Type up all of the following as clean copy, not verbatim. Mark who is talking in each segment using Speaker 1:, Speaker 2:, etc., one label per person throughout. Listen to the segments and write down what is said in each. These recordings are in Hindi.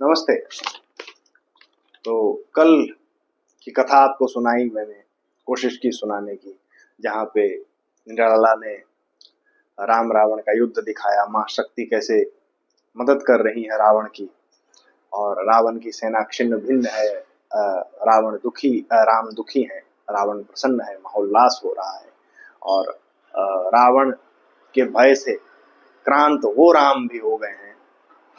Speaker 1: नमस्ते। तो कल की कथा आपको सुनाई मैंने, कोशिश की सुनाने की, जहाँ पे निराला ने राम रावण का युद्ध दिखाया, माँ शक्ति कैसे मदद कर रही है रावण की, और रावण की सेना छिन्न भिन्न है। राम दुखी है, रावण प्रसन्न है, महोल्लास हो रहा है। और रावण के भय से क्रांत वो राम भी हो गए हैं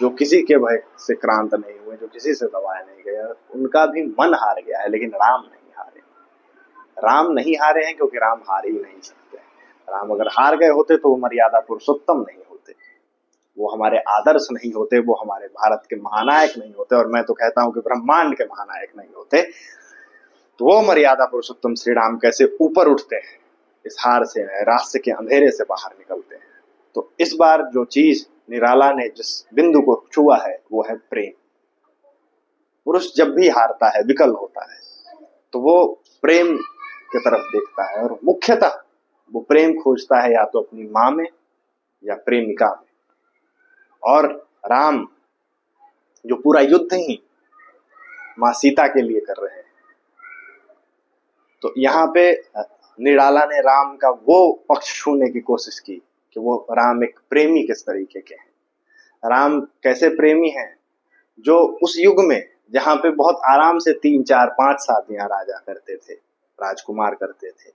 Speaker 1: जो किसी के भय से क्रांत नहीं हुए, जो किसी से दबाए नहीं गए। उनका भी मन हार गया है, लेकिन राम नहीं हारे। राम नहीं हारे हैं क्योंकि राम हार ही नहीं सकते। राम अगर हार गए होते तो वो मर्यादा पुरुषोत्तम नहीं होते, वो हमारे आदर्श नहीं होते, वो हमारे भारत के महानायक नहीं होते, और मैं तो कहता हूं कि ब्रह्मांड के महानायक नहीं होते। तो वो मर्यादा पुरुषोत्तम श्री राम कैसे ऊपर उठते हैं इस हार से, रास्ते के अंधेरे से बाहर निकलते हैं। तो इस बार जो चीज निराला ने जिस बिंदु को छुआ है वो है प्रेम। पुरुष जब भी हारता है, विकल होता है, तो वो प्रेम की तरफ देखता है, और मुख्यतः वो प्रेम खोजता है या तो अपनी माँ में या प्रेमिका में। और राम जो पूरा युद्ध ही माँ सीता के लिए कर रहे हैं, तो यहाँ पे निराला ने राम का वो पक्ष छूने की कोशिश की कि वो राम एक प्रेमी किस तरीके के हैं। राम कैसे प्रेमी हैं, जो उस युग में जहां पे बहुत आराम से 3, 4, 5 शादियां राजा करते थे, राजकुमार करते थे।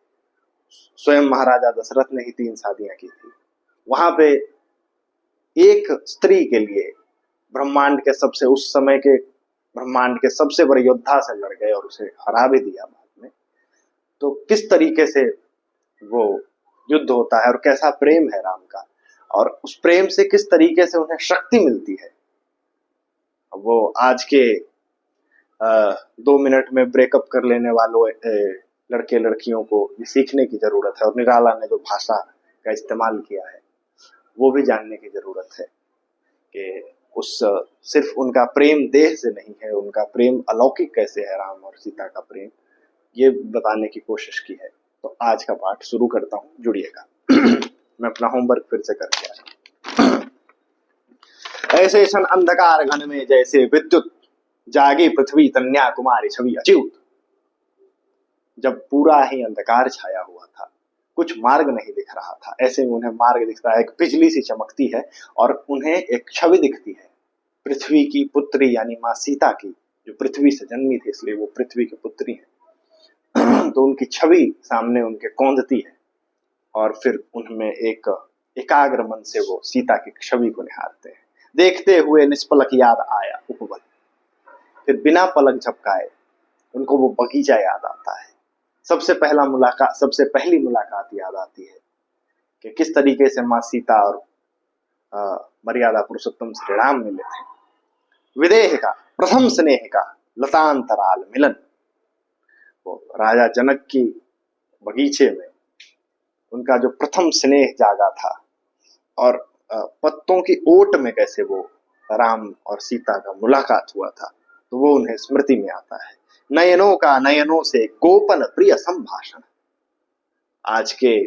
Speaker 1: स्वयं महाराजा दशरथ ने ही 3 शादियां की थी। वहां पे एक स्त्री के लिए ब्रह्मांड के सबसे, उस समय के ब्रह्मांड के सबसे बड़े योद्धा से लड़ गए और उसे हरा भी दिया बाद में। तो किस तरीके से वो युद्ध होता है और कैसा प्रेम है राम का, और उस प्रेम से किस तरीके से उन्हें शक्ति मिलती है, वो आज के 2 मिनट में ब्रेकअप कर लेने वालों लड़के लड़कियों को ये सीखने की जरूरत है। और निराला ने जो भाषा का इस्तेमाल किया है वो भी जानने की जरूरत है कि उस सिर्फ उनका प्रेम देह से नहीं है, उनका प्रेम अलौकिक कैसे है, राम और सीता का प्रेम, ये बताने की कोशिश की है। तो आज का पाठ शुरू करता हूँ, जुड़िएगा। मैं अपना होमवर्क फिर से करके आया। ऐसे सन अंधकार घन में जैसे विद्युत जागी पृथ्वी, कन्या कुमारी छवि अच्युत। जब पूरा ही अंधकार छाया हुआ था, कुछ मार्ग नहीं दिख रहा था, ऐसे में उन्हें मार्ग दिखता है। एक बिजली सी चमकती है और उन्हें एक छवि दिखती है, पृथ्वी की पुत्री यानी माँ सीता की, जो पृथ्वी से जन्मी थी इसलिए वो पृथ्वी की पुत्री है। तो उनकी छवि सामने उनके कौंधती है, और फिर उनमें एक एकाग्र मन से वो सीता की छवि को निहारते हैं। देखते हुए निष्पलक याद आया उपवन। फिर बिना पलक झपकाए उनको वो बगीचा याद आता है। सबसे पहली मुलाकात याद आती है कि किस तरीके से माँ सीता और मर्यादा पुरुषोत्तम श्री राम मिले थे। विदेह का प्रथम स्नेह का लतांतराल मिलन। वो राजा जनक की बगीचे में उनका जो प्रथम स्नेह जागा था, और पत्तों की ओट में कैसे वो राम और सीता का मुलाकात हुआ था, तो वो उन्हें स्मृति में आता है। नयनों का नयनों से गोपन प्रिय संभाषण। आज के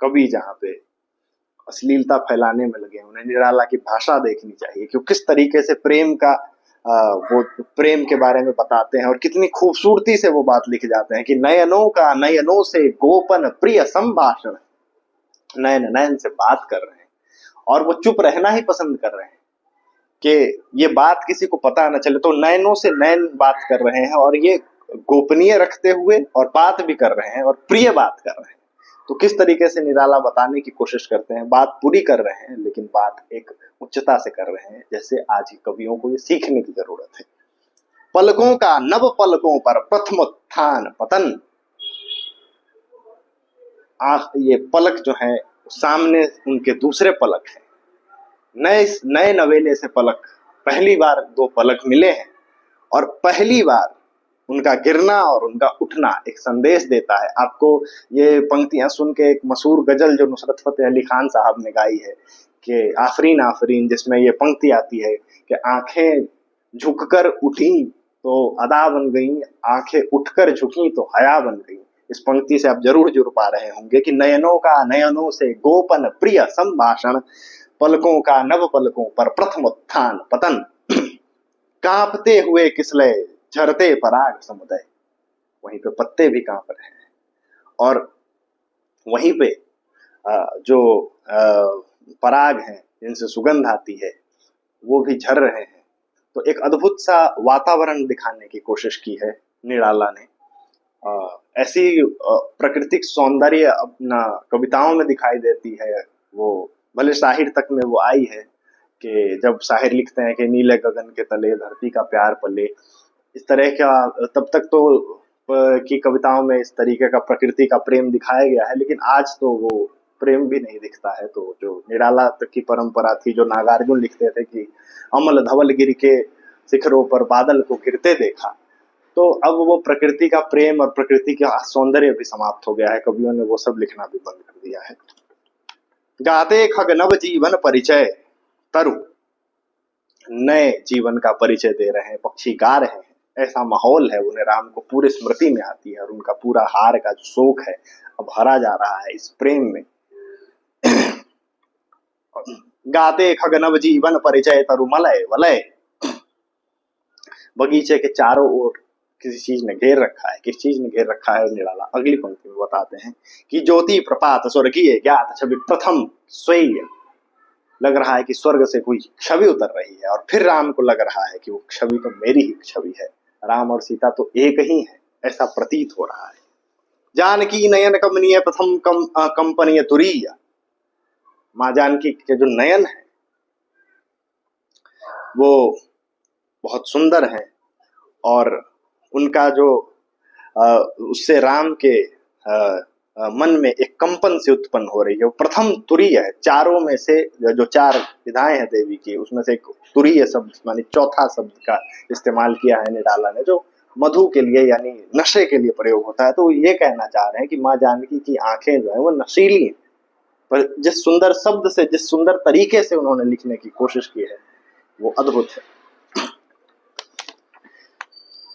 Speaker 1: कवि जहाँ पे अश्लीलता फैलाने में लगे, उन्हें निराला की भाषा देखनी चाहिए कि किस तरीके से प्रेम का वो प्रेम के बारे में बताते हैं, और कितनी खूबसूरती से वो बात लिख जाते हैं कि नयनों का नयनों से गोपन प्रिय संभाषण। नयन नयन से बात कर रहे हैं और वो चुप रहना ही पसंद कर रहे हैं कि ये बात किसी को पता न चले। तो नयनों से नयन बात कर रहे हैं, और ये गोपनीय रखते हुए और बात भी कर रहे हैं और प्रिय बात कर रहे हैं। तो किस तरीके से निराला बताने की कोशिश करते हैं, बात पूरी कर रहे हैं लेकिन बात एक उच्चता से कर रहे हैं, जैसे आज के कवियों को ये सीखने की जरूरत है। पलकों का नव पलकों पर प्रथम उत्थान पतन। ये पलक जो है सामने उनके दूसरे पलक है, नए नवेले से पलक, पहली बार 2 पलक मिले हैं, और पहली बार उनका गिरना और उनका उठना एक संदेश देता है। आपको ये पंक्तियां सुन के एक मशहूर गजल जो नुसरत फतेह अली खान साहब ने गाई है कि आफरीन आफरीन, जिसमें ये पंक्ति आती है कि आंखें झुककर उठी तो अदा बन गई, आंखें उठकर झुकी तो हया बन गई। इस पंक्ति से आप जरूर जुड़ पा रहे होंगे कि नयनों का नयनों से गोपन प्रिय संभाषण, पलकों का नव पलकों पर प्रथम उत्थान पतन। कांपते हुए किसले झरते पराग समुदय। वहीं पे पत्ते भी कांप रहे हैं और वहीं पे जो पराग हैं जिनसे सुगंध आती है वो भी झर रहे हैं। तो एक अद्भुत सा वातावरण दिखाने की कोशिश की है निराला ने। ऐसी प्राकृतिक सौंदर्य अपना कविताओं में दिखाई देती है। वो भले शाहिर तक में वो आई है कि जब शाहिर लिखते हैं कि नीले गगन के तले धरती का प्यार पले, इस तरह का तब तक तो की कविताओं में इस तरीके का प्रकृति का प्रेम दिखाया गया है, लेकिन आज तो वो प्रेम भी नहीं दिखता है। तो जो निराला तक की परंपरा थी, जो नागार्जुन लिखते थे कि अमल धवल गिर के शिखरों पर बादल को गिरते देखा, तो अब वो प्रकृति का प्रेम और प्रकृति का सौंदर्य भी समाप्त हो गया है। कवियों ने वो सब लिखना भी बंद कर दिया है। गाते खग नव जीवन परिचय तरु, नए जीवन का परिचय दे रहे हैं, पक्षी गा रहे हैं। ऐसा माहौल है, उन्हें राम को पूरे स्मृति में आती है और उनका पूरा हार का जो शोक है अब हरा जा रहा है इस प्रेम में। गाते खग नव जीवन परिचय तरु मलय वलय। बगीचे के चारों ओर किसी चीज ने घेर रखा है। किस चीज ने घेर रखा है निराला अगली पंक्ति में बताते हैं कि ज्योति प्रपात स्वर्गीय ज्ञात छवि प्रथम स्वेय। लग रहा है कि स्वर्ग से कोई छवि उतर रही है और फिर राम को लग रहा है कि वो छवि तो मेरी ही छवि है, राम और सीता तो एक ही है, ऐसा प्रतीत हो रहा है। जानकी नयन कमनीय प्रथम कंपनीय तुरीय। माँ जानकी के जो नयन है वो बहुत सुंदर है और उनका जो उससे राम के मन में एक कंपन से उत्पन्न हो रही है, वो प्रथम तुरीय है। चारों में से जो चार विधाएं हैं देवी की, उसमें से एक तुरीय शब्द मानी चौथा शब्द का इस्तेमाल किया है निराला ने, जो मधु के लिए यानी नशे के लिए प्रयोग होता है। तो ये कहना चाह रहे हैं कि माँ जानकी की आंखें जो है वो नशीली हैं, पर जिस सुंदर शब्द से, जिस सुंदर तरीके से उन्होंने लिखने की कोशिश की है वो अद्भुत है।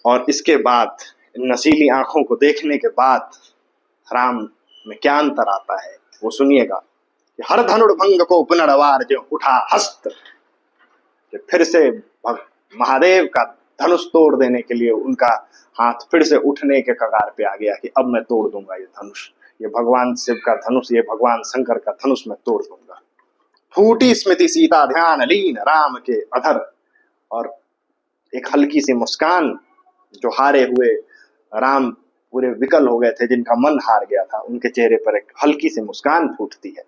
Speaker 1: और इसके बाद नशीली आंखों को देखने के बाद राम में क्या अंतर आता है वो सुनिएगा। हर धनुड़ भंग को पुनर्वार जो उठा हस्त, फिर से महादेव का धनुष तोड़ देने के लिए उनका हाथ फिर से उठने के कगार पे आ गया कि अब मैं तोड़ दूंगा ये धनुष, ये भगवान शिव का धनुष, ये भगवान शंकर का धनुष मैं तोड़ दूंगा। फूटी स्मृति सीता ध्यान लीन राम के अधर, और एक हल्की सी मुस्कान, जो हारे हुए राम पूरे विकल हो गए थे, जिनका मन हार गया था, उनके चेहरे पर एक हल्की सी मुस्कान फूटती है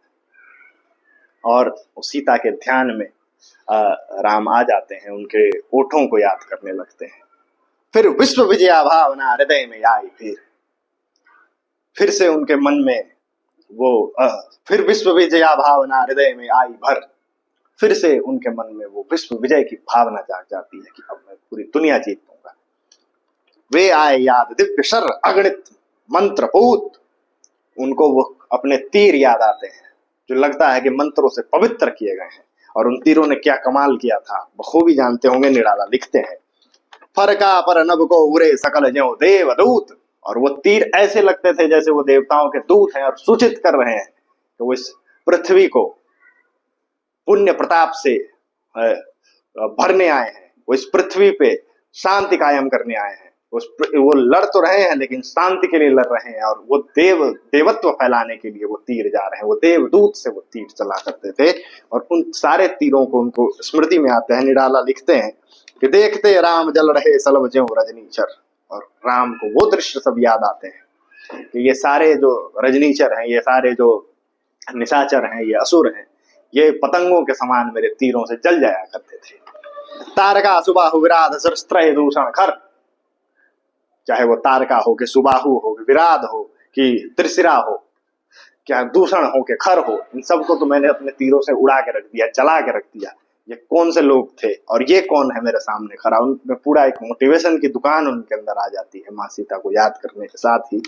Speaker 1: और सीता के ध्यान में राम आ जाते हैं, उनके ओठों को याद करने लगते हैं। फिर विश्व विजया भावना हृदय में आई, फिर से उनके मन में वो फिर विश्व विजया भावना हृदय में आई भर, फिर से उनके मन में वो विश्व विजय की भावना जाग जाती है कि अब मैं पूरी दुनिया जीत लूंगा। वे आए याद दिव्य शर अगणित मंत्र पूत, उनको वो अपने तीर याद आते हैं जो लगता है कि मंत्रों से पवित्र किए गए हैं, और उन तीरों ने क्या कमाल किया था बखूबी जानते होंगे। निराला लिखते हैं फरका पर नभ को उरे सकल ज्यों देवदूत, और वो तीर ऐसे लगते थे जैसे वो देवताओं के दूत हैं और सूचित कर रहे हैं कि वो इस पृथ्वी को पुण्य प्रताप से भरने आए हैं, वो इस पृथ्वी पे शांति कायम करने आए हैं। वो लड़ तो रहे हैं लेकिन शांति के लिए लड़ रहे हैं, और वो देवत्व फैलाने के लिए वो तीर जा रहे हैं। वो देवदूत से वो तीर चला करते थे और उन सारे तीरों को उनको स्मृति में आते हैं। निराला लिखते हैं कि देखते राम जल रहे सलभ ज्यों रजनीचर, और राम को वो दृश्य सब याद आते हैं कि ये सारे जो रजनीचर हैं, ये सारे जो निशाचर हैं, ये असुर हैं, ये पतंगों के समान मेरे तीरों से जल जाया करते थे। तारका सुबाहु विराध सरस्त्रय दूषण खर, चाहे वो तारका हो कि सुबाहु हो कि विराध हो कि त्रिशिरा हो, क्या दूषण हो कि खर हो, इन सबको तो मैंने अपने तीरों से उड़ा के रख दिया, जला के रख दिया। ये कौन से लोग थे और ये कौन है मेरे सामने खड़ा। उनमें पूरा एक मोटिवेशन की दुकान उनके अंदर आ जाती है माँ सीता को याद करने के साथ ही।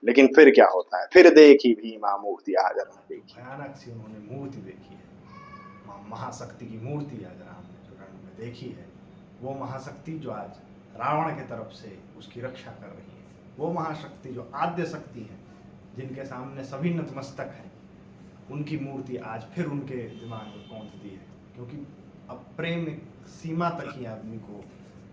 Speaker 1: लेकिन फिर क्या होता है, फिर देखी भीमा मूर्ति आगर में देखी,
Speaker 2: भयानक सी उन्होंने मूर्ति देखी है, महाशक्ति की मूर्ति आज राम ने जो रण में देखी है, वो महाशक्ति जो आज रावण के तरफ से उसकी रक्षा कर रही है, वो महाशक्ति जो आद्य शक्ति है, जिनके सामने सभी नतमस्तक हैं, उनकी मूर्ति आज फिर उनके दिमाग में पहुंचती है। क्योंकि अब प्रेम एक सीमा तक ही आदमी को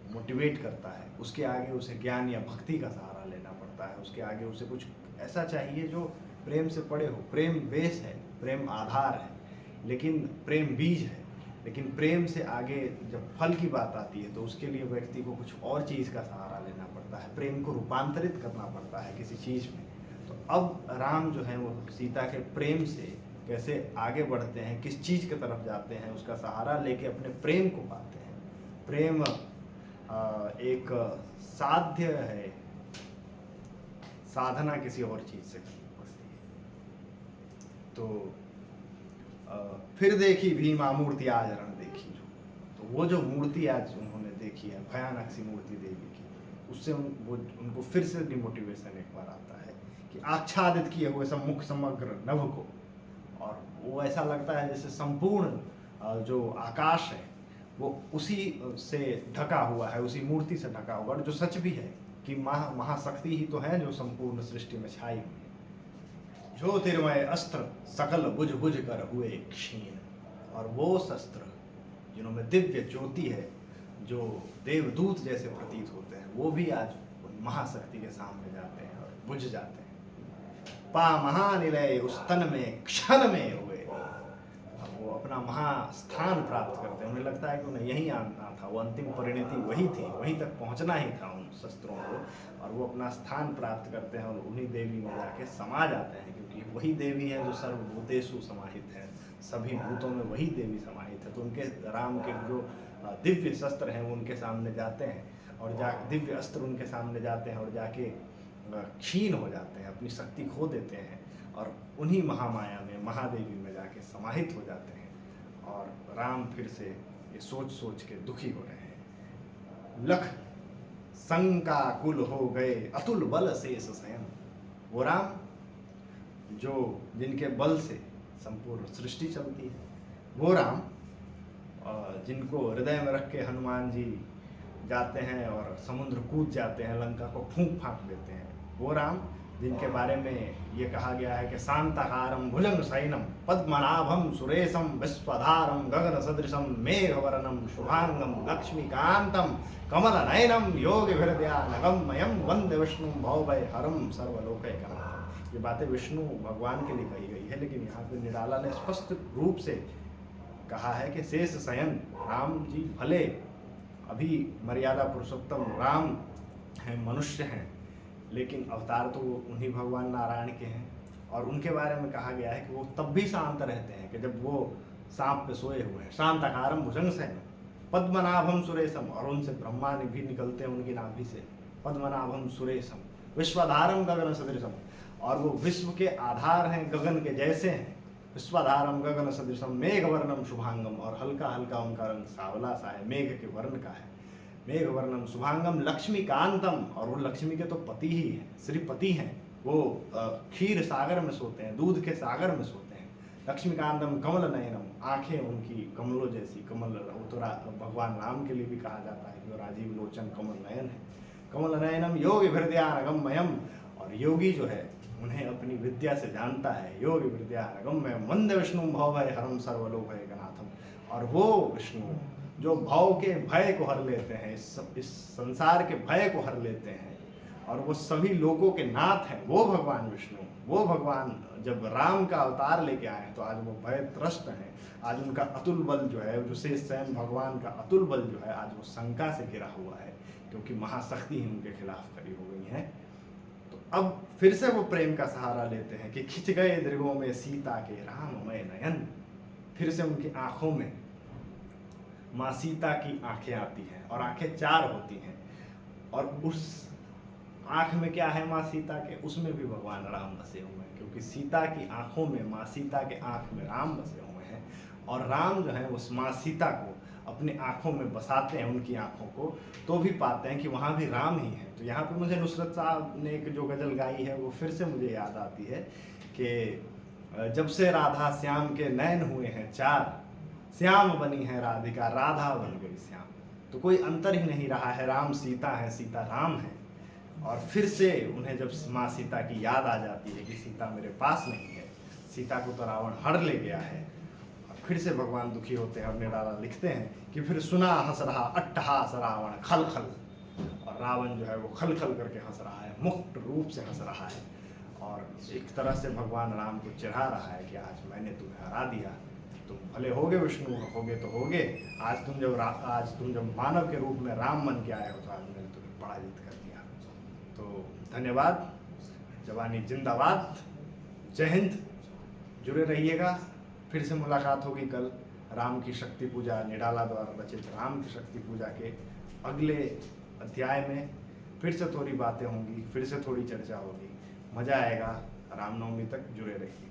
Speaker 2: मोटिवेट करता है, उसके आगे उसे ज्ञान या भक्ति का सहारा लेना पड़ता है, उसके आगे उसे कुछ ऐसा चाहिए जो प्रेम से पड़े हो। प्रेम बेस है, प्रेम आधार है, लेकिन प्रेम बीज है। लेकिन प्रेम से आगे जब फल की बात आती है तो उसके लिए व्यक्ति को कुछ और चीज़ का सहारा लेना पड़ता है, प्रेम को रूपांतरित करना पड़ता है किसी चीज़ में। तो अब राम जो है वो सीता के प्रेम से कैसे आगे बढ़ते हैं, किस चीज़ की तरफ जाते हैं, उसका सहारा लेके अपने प्रेम को पाते हैं। प्रेम एक साध्य है, साधना किसी और चीज़ से करनी पड़ती है। तो फिर देखी भीमा मूर्ति आज रण देखी, तो वो जो मूर्ति आज उन्होंने देखी है, भयानक सी मूर्ति देवी की, उससे उनको फिर से डिमोटिवेशन एक बार आता है कि आच्छादित किए हुए सम्मुख समग्र नभ को, और वो ऐसा लगता है जैसे संपूर्ण जो आकाश है वो उसी से ढका हुआ है, उसी मूर्ति से ढका हुआ है, जो सच भी है कि महाशक्ति ही तो है जो संपूर्ण सृष्टि में छाई हुई है। ज्योतिर्मय अस्त्र सकल बुझ बुझ कर हुए क्षीण, और वो शस्त्र जिनमें दिव्य ज्योति है, जो देवदूत जैसे प्रतीत होते हैं, वो भी आज उन महाशक्ति के सामने जाते हैं और बुझ जाते हैं। पा महानिलय उस तन में क्षण में हुए, वो अपना महास्थान प्राप्त करते हैं। उन्हें लगता है कि उन्हें यहीं आना था, वो अंतिम परिणति वही थी, वहीं तक पहुंचना ही था उन शस्त्रों को, और वो अपना स्थान प्राप्त करते हैं और उन्हीं देवी में जाके समा जाते हैं, क्योंकि वही देवी है जो सर्वभूतेषु समाहित है, सभी भूतों में वही देवी समाहित है। तो उनके राम के जो दिव्य शस्त्र हैं वो उनके सामने जाते हैं, और दिव्य अस्त्र उनके सामने जाते हैं और जाके क्षीण हो जाते हैं, अपनी शक्ति खो देते हैं, और उन्हीं महामाया में, महादेवी में जाके समाहित हो जाते हैं। और राम फिर से ये सोच सोच के दुखी हो रहे हैं। लख शंकाकुल हो गए अतुल बल शेष शयन, वो राम जो जिनके बल से संपूर्ण सृष्टि चलती है, वो राम जिनको हृदय में रख के हनुमान जी जाते हैं और समुद्र कूद जाते हैं, लंका को फूंक फांक देते हैं, वो राम जिनके बारे में ये कहा गया है कि शांताकारं भुजंग शयनं पद्मनाभं सुरेशं विश्वधारं गगन सदृशं मेघवर्णं शुभांगं लक्ष्मीकांतं कमलनयनं योगिभिर्ध्यानगम्यं वंदे विष्णुं भवभय हरं सर्वलोकैकनाथं। ये बातें विष्णु भगवान के लिए कही गई है, लेकिन यहाँ पे निराला ने स्पष्ट रूप से कहा है कि शेष शयन राम जी भले अभी मर्यादा पुरुषोत्तम राम हैं, मनुष्य हैं, लेकिन अवतार तो उन्हीं भगवान नारायण के हैं। और उनके बारे में कहा गया है कि वो तब भी शांत रहते हैं कि जब वो सांप पे सोए हुए हैं। शांताकारं भुजंगशयनं पद्मनाभं सुरेशम, और उनसे ब्रह्मा भी निकलते हैं उनकी नाभि से, पद्मनाभं सुरेशम विश्वधारं गगन सदृशम, और वो विश्व के आधार हैं, गगन के जैसे हैं। विश्वधारं गगन सदृशम मेघवर्णम शुभांगम, और हल्का हल्का उनका रंग सावला सा है, मेघ के वर्ण का है। मेघवर्णम शुभांगम लक्ष्मीकांतम, और वो लक्ष्मी के तो पति ही हैं, श्रीपति हैं, वो क्षीर सागर में सोते हैं, दूध के सागर में सोते हैं। लक्ष्मीकांतम कमल नयनम, आंखें उनकी कमलों जैसी, कमल वो तो भगवान राम के लिए भी कहा जाता है कि वो राजीव लोचन कमल नयन है। कमल नयनम योगी हृदयानगम्यम, और योगी जो है उन्हें अपनी विद्या से जानता है। योगी हृदयानगम्यम वंदे विष्णु भवभय हरम सर्वलोकैकनाथम, और वो विष्णु जो भाव के भय को हर लेते हैं, इस संसार के भय को हर लेते हैं, और वो सभी लोगों के नाथ हैं, वो भगवान विष्णु, वो भगवान जब राम का अवतार लेके आए हैं तो आज वो भय त्रस्त हैं। आज उनका अतुल बल जो है, जो शेष शयन भगवान का अतुल बल जो है, आज वो शंका से घिरा हुआ है, क्योंकि महाशक्ति ही उनके खिलाफ खड़ी हो गई है। तो अब फिर से वो प्रेम का सहारा लेते हैं कि खिंच गए दृगों में सीता के राममय नयन। फिर से उनकी आंखों में माँ सीता की आंखें आती हैं, और आंखें चार होती हैं, और उस आंख में क्या है माँ सीता के, उसमें भी भगवान राम बसे हुए हैं, क्योंकि सीता की आंखों में, माँ सीता के आंख में राम बसे हुए हैं। और राम जो है उस माँ सीता को अपनी आंखों में बसाते हैं, उनकी आंखों को, तो भी पाते हैं कि वहाँ भी राम ही है। तो यहाँ पे मुझे नुसरत साहब ने एक जो गज़ल गाई है वो फिर से मुझे याद आती है कि जब से राधा श्याम के नयन हुए हैं चार, श्याम बनी है राधिका राधा बन गई श्याम। तो कोई अंतर ही नहीं रहा है, राम सीता है, सीता राम है। और फिर से उन्हें जब माँ सीता की याद आ जाती है कि सीता मेरे पास नहीं है, सीता को तो रावण हर ले गया है, और फिर से भगवान दुखी होते हैं और निराला लिखते हैं कि फिर सुना हंस रहा अट्टहास रावण खल खल, और रावण जो है वो खल खल करके हंस रहा है, मुक्त रूप से हंस रहा है, और एक तरह से भगवान राम को चिढ़ा रहा है कि आज मैंने तुम्हें हरा दिया, तुम भले होगे विष्णु, होगे तो होगे, आज तुम जब मानव के रूप में राम बन के आए हो तो आज मैंने तुम्हें पराजित कर दिया। तो धन्यवाद, जवानी जिंदाबाद, जय हिंद। जुड़े रहिएगा, फिर से मुलाकात होगी कल राम की शक्ति पूजा, निराला द्वारा रचित राम की शक्ति पूजा के अगले अध्याय में। फिर से थोड़ी बातें होंगी, फिर से थोड़ी चर्चा होगी, मज़ा आएगा। रामनवमी तक जुड़े रहिए।